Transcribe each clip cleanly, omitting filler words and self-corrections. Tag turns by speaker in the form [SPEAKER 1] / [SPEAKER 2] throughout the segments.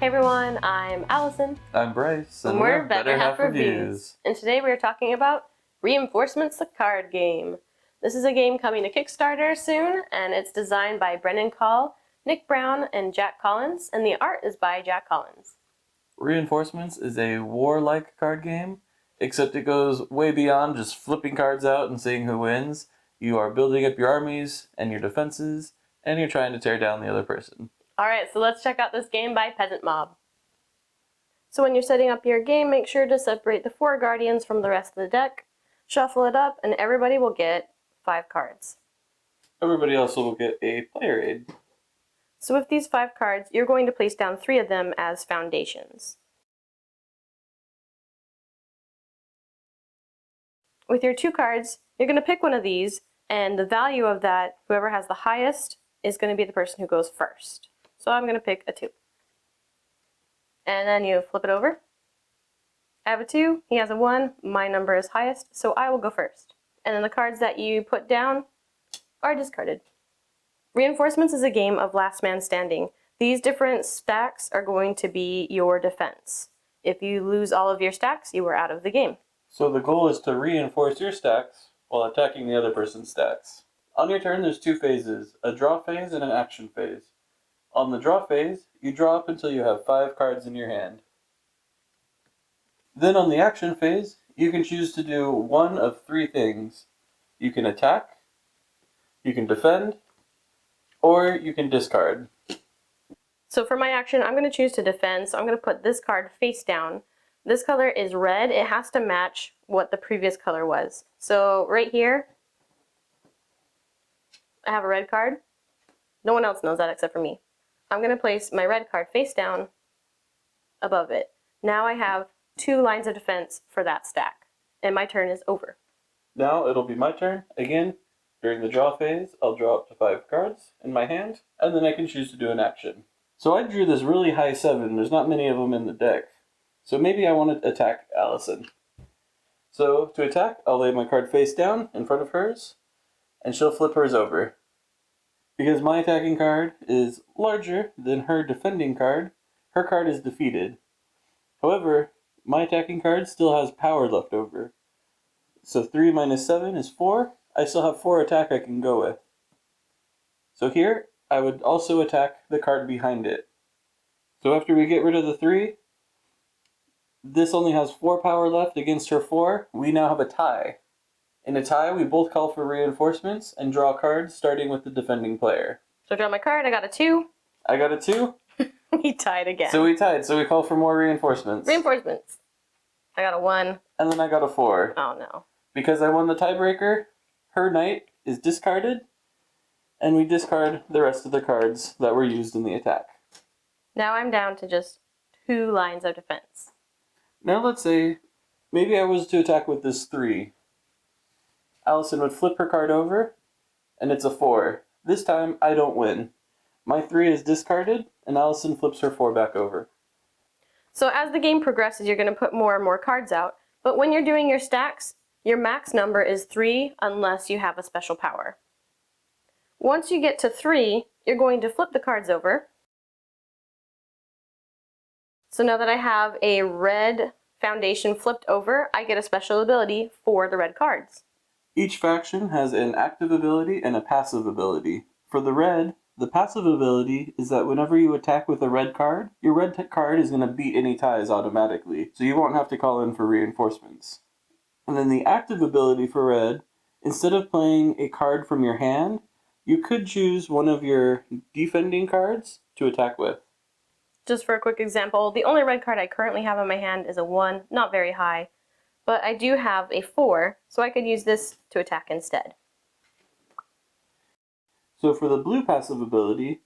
[SPEAKER 1] Hey everyone, I'm Allison.
[SPEAKER 2] I'm Bryce,
[SPEAKER 1] and we're Better Half Reviews. And today we are talking about Reinforcements, the card game. This is a game coming to Kickstarter soon, and it's designed by Brendan Call, Nick Brown, and Jack Collins, and the art is by Jack Collins.
[SPEAKER 2] Reinforcements is a war-like card game, except it goes way beyond just flipping cards out and seeing who wins. You are building up your armies and your defenses, and you're trying to tear down the other person.
[SPEAKER 1] Alright, so let's check out this game by Peasant Mob. So when you're setting up your game, make sure to separate the 4 guardians from the rest of the deck, shuffle it up, and everybody will get 5 cards.
[SPEAKER 2] Everybody also will get a player aid.
[SPEAKER 1] So with these 5 cards, you're going to place down 3 of them as foundations. With your 2 cards, you're going to pick one of these, and the value of that, whoever has the highest, is going to be the person who goes first. So I'm going to pick a 2. And then you flip it over. I have a 2, he has a 1, my number is highest, so I will go first. And then the cards that you put down are discarded. Reinforcements is a game of last man standing. These different stacks are going to be your defense. If you lose all of your stacks, you are out of the game.
[SPEAKER 2] So the goal is to reinforce your stacks while attacking the other person's stacks. On your turn, there's 2 phases, a draw phase and an action phase. On the draw phase, you draw up until you have 5 cards in your hand. Then on the action phase, you can choose to do one of 3 things. You can attack, you can defend, or you can discard.
[SPEAKER 1] So for my action, I'm going to choose to defend, so I'm going to put this card face down. This color is red. It has to match what the previous color was. So right here, I have a red card. No one else knows that except for me. I'm going to place my red card face down above it. Now I have 2 lines of defense for that stack, and my turn is over.
[SPEAKER 2] Now it'll be my turn. Again, during the draw phase, I'll draw up to 5 cards in my hand, and then I can choose to do an action. So I drew this really high 7. There's not many of them in the deck. So maybe I want to attack Allison. So to attack, I'll lay my card face down in front of hers, and she'll flip hers over. Because my attacking card is larger than her defending card, her card is defeated. However, my attacking card still has power left over. So 3 minus 7 is 4. I still have 4 attack I can go with. So here, I would also attack the card behind it. So after we get rid of the 3, this only has 4 power left against her 4. We now have a tie. In a tie, we both call for reinforcements and draw cards, starting with the defending player.
[SPEAKER 1] So I draw my card, I got a 2.
[SPEAKER 2] I got a 2.
[SPEAKER 1] We tied again.
[SPEAKER 2] So we tied, so we call for more reinforcements.
[SPEAKER 1] Reinforcements. I got a 1.
[SPEAKER 2] And then I got a 4.
[SPEAKER 1] Oh no.
[SPEAKER 2] Because I won the tiebreaker, her knight is discarded, and we discard the rest of the cards that were used in the attack.
[SPEAKER 1] Now I'm down to just 2 lines of defense.
[SPEAKER 2] Now let's say, maybe I was to attack with this 3. Allison would flip her card over, and it's a 4. This time, I don't win. My 3 is discarded, and Allison flips her 4 back over.
[SPEAKER 1] So as the game progresses, you're going to put more and more cards out, but when you're doing your stacks, your max number is 3 unless you have a special power. Once you get to 3, you're going to flip the cards over. So now that I have a red foundation flipped over, I get a special ability for the red cards.
[SPEAKER 2] Each faction has an active ability and a passive ability. For the red, the passive ability is that whenever you attack with a red card, your red card is going to beat any ties automatically, so you won't have to call in for reinforcements. And then the active ability for red, instead of playing a card from your hand, you could choose one of your defending cards to attack with.
[SPEAKER 1] Just for a quick example, the only red card I currently have in my hand is a 1, not very high. But I do have a 4, so I could use this to attack instead.
[SPEAKER 2] So for the blue passive ability,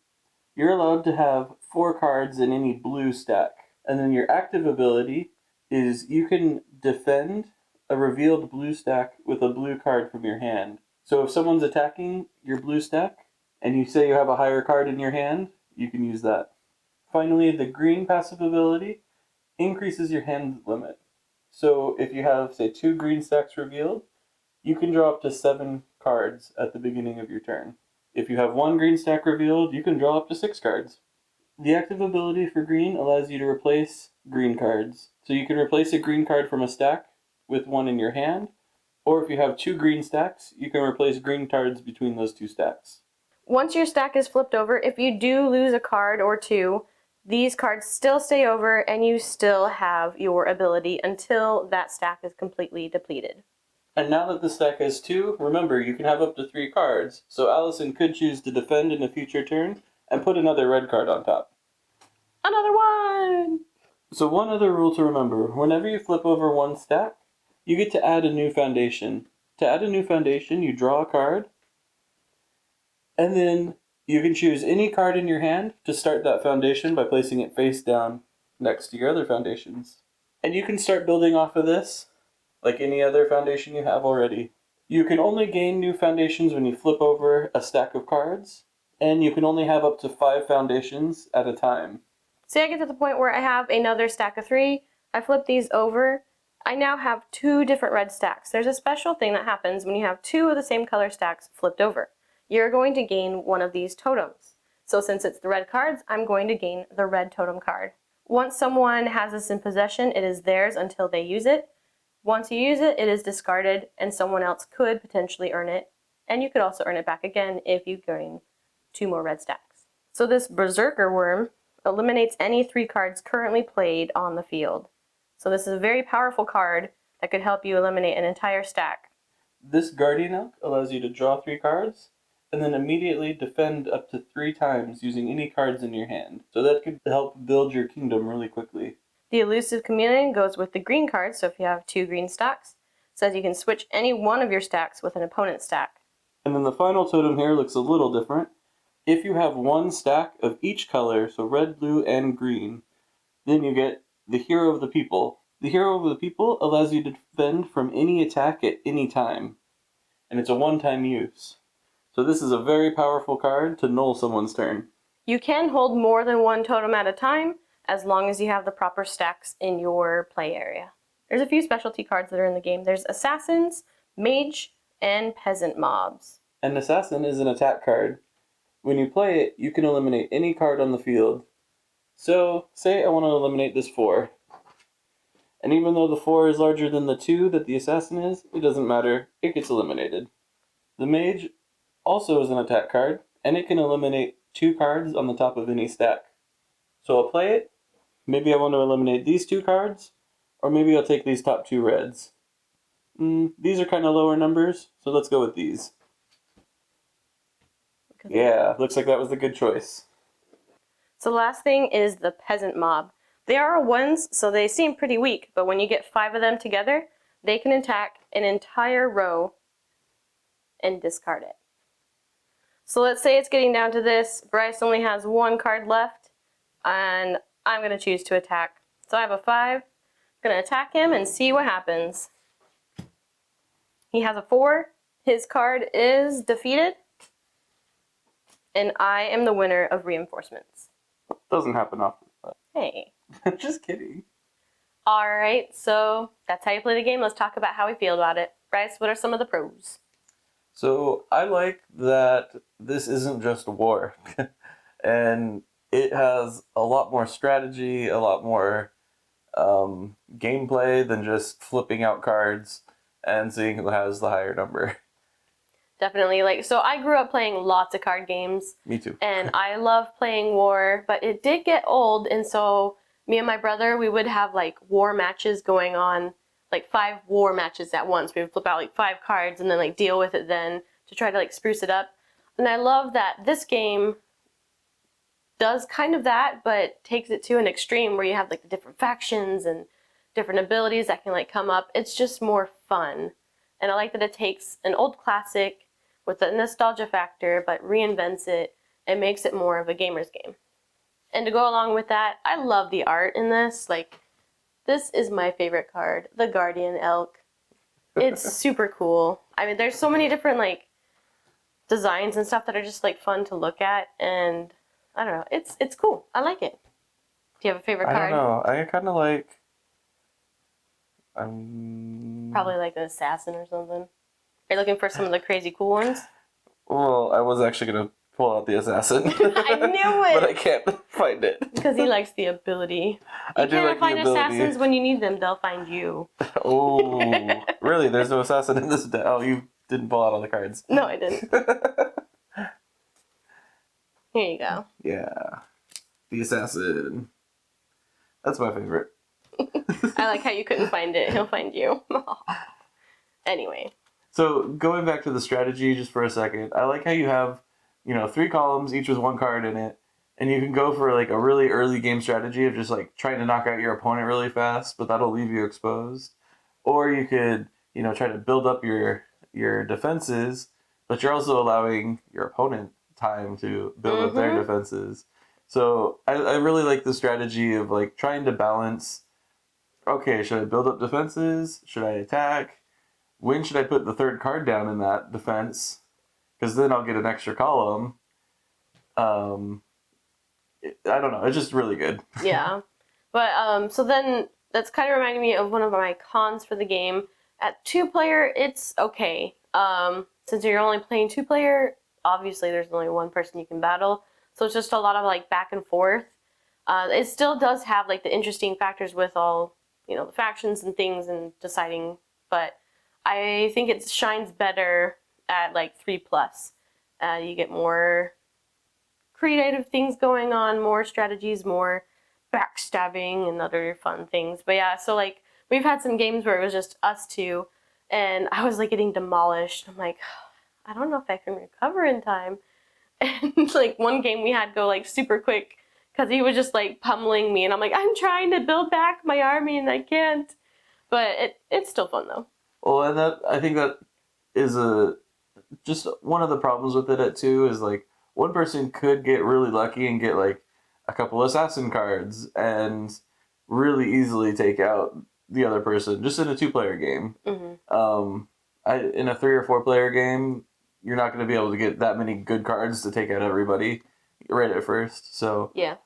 [SPEAKER 2] you're allowed to have 4 cards in any blue stack. And then your active ability is you can defend a revealed blue stack with a blue card from your hand. So if someone's attacking your blue stack, and you say you have a higher card in your hand, you can use that. Finally, the green passive ability increases your hand limit. So if you have, say, 2 green stacks revealed, you can draw up to 7 cards at the beginning of your turn. If you have 1 green stack revealed, you can draw up to 6 cards. The active ability for green allows you to replace green cards. So you can replace a green card from a stack with one in your hand, or if you have 2 green stacks, you can replace green cards between those 2 stacks.
[SPEAKER 1] Once your stack is flipped over, if you do lose a card or 2, these cards still stay over and you still have your ability until that stack is completely depleted.
[SPEAKER 2] And now that the stack has 2, remember you can have up to 3 cards, so Allison could choose to defend in a future turn and put another red card on top.
[SPEAKER 1] Another one!
[SPEAKER 2] So one other rule to remember, whenever you flip over one stack, you get to add a new foundation. To add a new foundation, you draw a card, and then you can choose any card in your hand to start that foundation by placing it face down next to your other foundations. And you can start building off of this like any other foundation you have already. You can only gain new foundations when you flip over a stack of cards, and you can only have up to 5 foundations at a time.
[SPEAKER 1] Say I get to the point where I have another stack of 3, I flip these over, I now have 2 different red stacks. There's a special thing that happens when you have 2 of the same color stacks flipped over. You're going to gain one of these totems. So since it's the red cards, I'm going to gain the red totem card. Once someone has this in possession, it is theirs until they use it. Once you use it, it is discarded, and someone else could potentially earn it. And you could also earn it back again if you gain 2 more red stacks. So this Berserker Worm eliminates any 3 cards currently played on the field. So this is a very powerful card that could help you eliminate an entire stack.
[SPEAKER 2] This Guardian Elk allows you to draw 3 cards, and then immediately defend up to 3 times using any cards in your hand. So that could help build your kingdom really quickly.
[SPEAKER 1] The Elusive Chameleon goes with the green cards, so if you have 2 green stacks, it says you can switch any one of your stacks with an opponent's stack.
[SPEAKER 2] And then the final totem here looks a little different. If you have 1 stack of each color, so red, blue, and green, then you get the Hero of the People. The Hero of the People allows you to defend from any attack at any time, and it's a one-time use. So this is a very powerful card to null someone's turn.
[SPEAKER 1] You can hold more than 1 totem at a time, as long as you have the proper stacks in your play area. There's a few specialty cards that are in the game. There's Assassins, Mage, and Peasant Mobs.
[SPEAKER 2] An Assassin is an attack card. When you play it, you can eliminate any card on the field. So, say I want to eliminate this 4. And even though the 4 is larger than the 2 that the Assassin is, it doesn't matter, it gets eliminated. The Mage also is an attack card, and it can eliminate 2 cards on the top of any stack. So I'll play it. Maybe I want to eliminate these 2 cards, or maybe I'll take these top 2 reds. These are kind of lower numbers, so let's go with these. Yeah, looks like that was the good choice.
[SPEAKER 1] So the last thing is the Peasant Mob. They are ones, so they seem pretty weak, but when you get 5 of them together, they can attack an entire row and discard it. So let's say it's getting down to this. Bryce only has 1 card left, and I'm going to choose to attack. So I have a 5. I'm going to attack him and see what happens. He has a 4. His card is defeated, and I am the winner of reinforcements.
[SPEAKER 2] Doesn't happen often. But...
[SPEAKER 1] Hey.
[SPEAKER 2] Just kidding.
[SPEAKER 1] Alright, so that's how you play the game. Let's talk about how we feel about it. Bryce, what are some of the pros?
[SPEAKER 2] So I like that this isn't just war. And it has a lot more strategy, a lot more gameplay than just flipping out cards and seeing who has the higher number.
[SPEAKER 1] Definitely. So I grew up playing lots of card games.
[SPEAKER 2] Me too.
[SPEAKER 1] And I love playing war, but it did get old, and so me and my brother, we would have war matches going on, 5 war matches at once. We would flip out 5 cards and then deal with it then to try to spruce it up. And I love that this game does kind of that, but takes it to an extreme where you have the different factions and different abilities that can come up. It's just more fun. And I like that it takes an old classic with a nostalgia factor, but reinvents it and makes it more of a gamer's game. And to go along with that, I love the art in this. This is my favorite card, the Guardian Elk. It's super cool. I mean, there's so many different designs and stuff that are just fun to look at, and I don't know, it's cool. I like it. Do you have a favorite card?
[SPEAKER 2] I don't know. I kind of like.
[SPEAKER 1] Probably an assassin or something. Are you looking for some of the crazy cool ones?
[SPEAKER 2] Well, I was actually gonna pull out the assassin.
[SPEAKER 1] I knew it!
[SPEAKER 2] But I can't find it.
[SPEAKER 1] Because he likes the ability.
[SPEAKER 2] I
[SPEAKER 1] You
[SPEAKER 2] do
[SPEAKER 1] can't
[SPEAKER 2] like the
[SPEAKER 1] find
[SPEAKER 2] ability.
[SPEAKER 1] assassins when you need them. They'll find you.
[SPEAKER 2] Oh, really? There's no assassin in this deck? Oh, you didn't pull out all the cards.
[SPEAKER 1] No, I didn't. Here you go.
[SPEAKER 2] Yeah. The assassin. That's my favorite.
[SPEAKER 1] I like how you couldn't find it. He'll find you. Anyway.
[SPEAKER 2] So, going back to the strategy just for a second, I like how you have, 3 columns, each with 1 card in it, and you can go for, like, a really early game strategy of just, like, trying to knock out your opponent really fast, but that'll leave you exposed. Or you could, try to build up your defenses, but you're also allowing your opponent time to build up their defenses. So, I really like the strategy of, like, trying to balance, okay, should I build up defenses? Should I attack? When should I put the 3rd card down in that defense? Because then I'll get an extra column. I don't know. It's just really good.
[SPEAKER 1] Yeah. But, so then that's kind of reminding me of one of my cons for the game. At 2-player, it's okay. Since you're only playing 2-player, obviously there's only one person you can battle. So it's just a lot of, like, back and forth. It still does have, like, the interesting factors with all, the factions and things and deciding. But I think it shines better at, like, 3+. You get more creative things going on, more strategies, more backstabbing and other fun things. But yeah, so, like, we've had some games where it was just us two, and I was, like, getting demolished. I'm like, I don't know if I can recover in time. And, like, one game we had go, like, super quick because he was just, like, pummeling me. And I'm like, I'm trying to build back my army and I can't. But it's still fun, though.
[SPEAKER 2] Well, and I think that is just one of the problems with it at 2 is, like, one person could get really lucky and get, like, a couple assassin cards and really easily take out the other person just in a 2-player game. In a 3 or 4-player game, you're not going to be able to get that many good cards to take out everybody right at first. So,
[SPEAKER 1] yeah,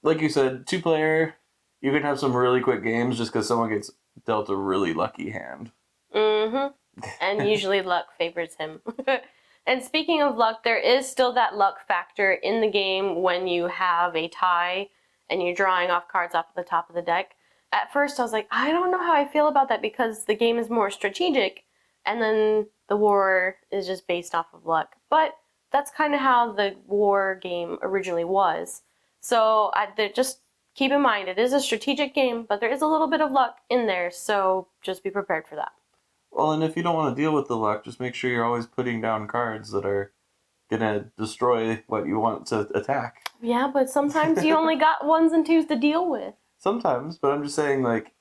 [SPEAKER 2] like you said, 2-player, you can have some really quick games just because someone gets dealt a really lucky hand.
[SPEAKER 1] And usually luck favors him. And speaking of luck, there is still that luck factor in the game when you have a tie and you're drawing off cards off the top of the deck. At first, I was like, I don't know how I feel about that because the game is more strategic, and then the war is just based off of luck. But that's kind of how the war game originally was. So just keep in mind, it is a strategic game, but there is a little bit of luck in there, so just be prepared for that.
[SPEAKER 2] Well, and if you don't want to deal with the luck, just make sure you're always putting down cards that are going to destroy what you want to attack.
[SPEAKER 1] Yeah, but sometimes you only got 1s and 2s to deal with.
[SPEAKER 2] Sometimes, but I'm just saying, like,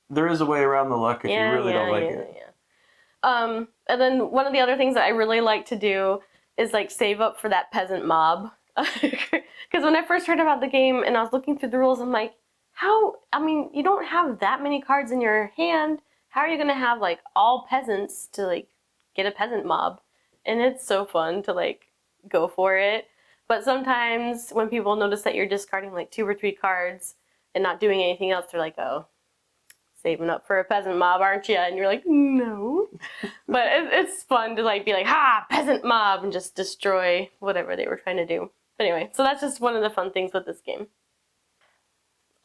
[SPEAKER 2] there is a way around the luck if you really don't like it.
[SPEAKER 1] Yeah. And then one of the other things that I really like to do is, like, save up for that peasant mob. Because when I first heard about the game and I was looking through the rules, I'm like, you don't have that many cards in your hand. How are you going to have, like, all peasants to, like, get a peasant mob? And it's so fun to, like, go for it. But sometimes when people notice that you're discarding, like, 2 or 3 cards and not doing anything else, they're like, oh, saving up for a peasant mob, aren't you? And you're like, no. But it's fun to, like, be like, peasant mob, and just destroy whatever they were trying to do. But anyway, so that's just one of the fun things with this game.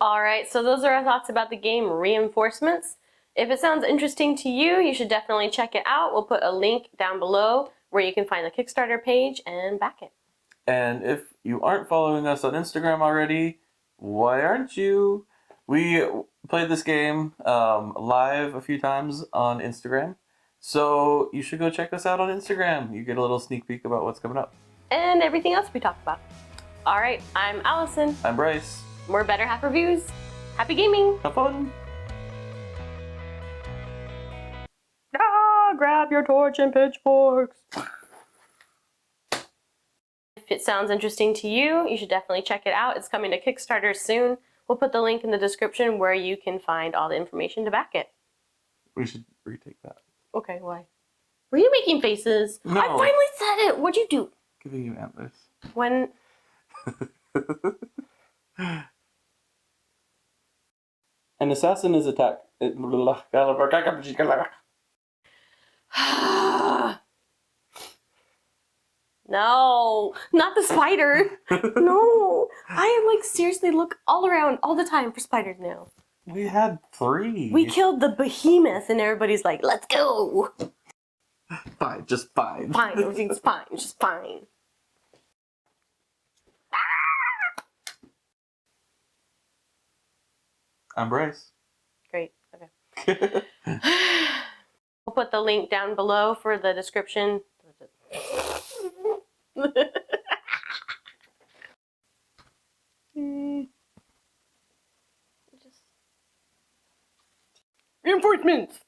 [SPEAKER 1] All right, so those are our thoughts about the game Reinforcements. If it sounds interesting to you, you should definitely check it out. We'll put a link down below where you can find the Kickstarter page and back it.
[SPEAKER 2] And if you aren't following us on Instagram already, why aren't you? We played this game live a few times on Instagram, so you should go check us out on Instagram. You get a little sneak peek about what's coming up.
[SPEAKER 1] And everything else we talked about. All right, I'm Allison.
[SPEAKER 2] I'm Bryce.
[SPEAKER 1] More Better Half Reviews. Happy gaming!
[SPEAKER 2] Have fun!
[SPEAKER 1] Grab your torch and pitchforks. If it sounds interesting to you, you should definitely check it out. It's coming to Kickstarter soon. We'll put the link in the description where you can find all the information to back it.
[SPEAKER 2] We should retake that.
[SPEAKER 1] Okay, why? Were you making faces?
[SPEAKER 2] No.
[SPEAKER 1] I finally said it! What'd you do?
[SPEAKER 2] Giving you antlers.
[SPEAKER 1] When...
[SPEAKER 2] An assassin is attacked.
[SPEAKER 1] No. No, not the spider. No, I am like seriously look all around all the time for spiders now.
[SPEAKER 2] We had 3.
[SPEAKER 1] We killed the behemoth, and everybody's like, "Let's go."
[SPEAKER 2] Fine, just fine.
[SPEAKER 1] Fine, everything's fine. It's just fine.
[SPEAKER 2] I'm Bryce.
[SPEAKER 1] Great. Okay. We'll put the link down below for the description. Reinforcements!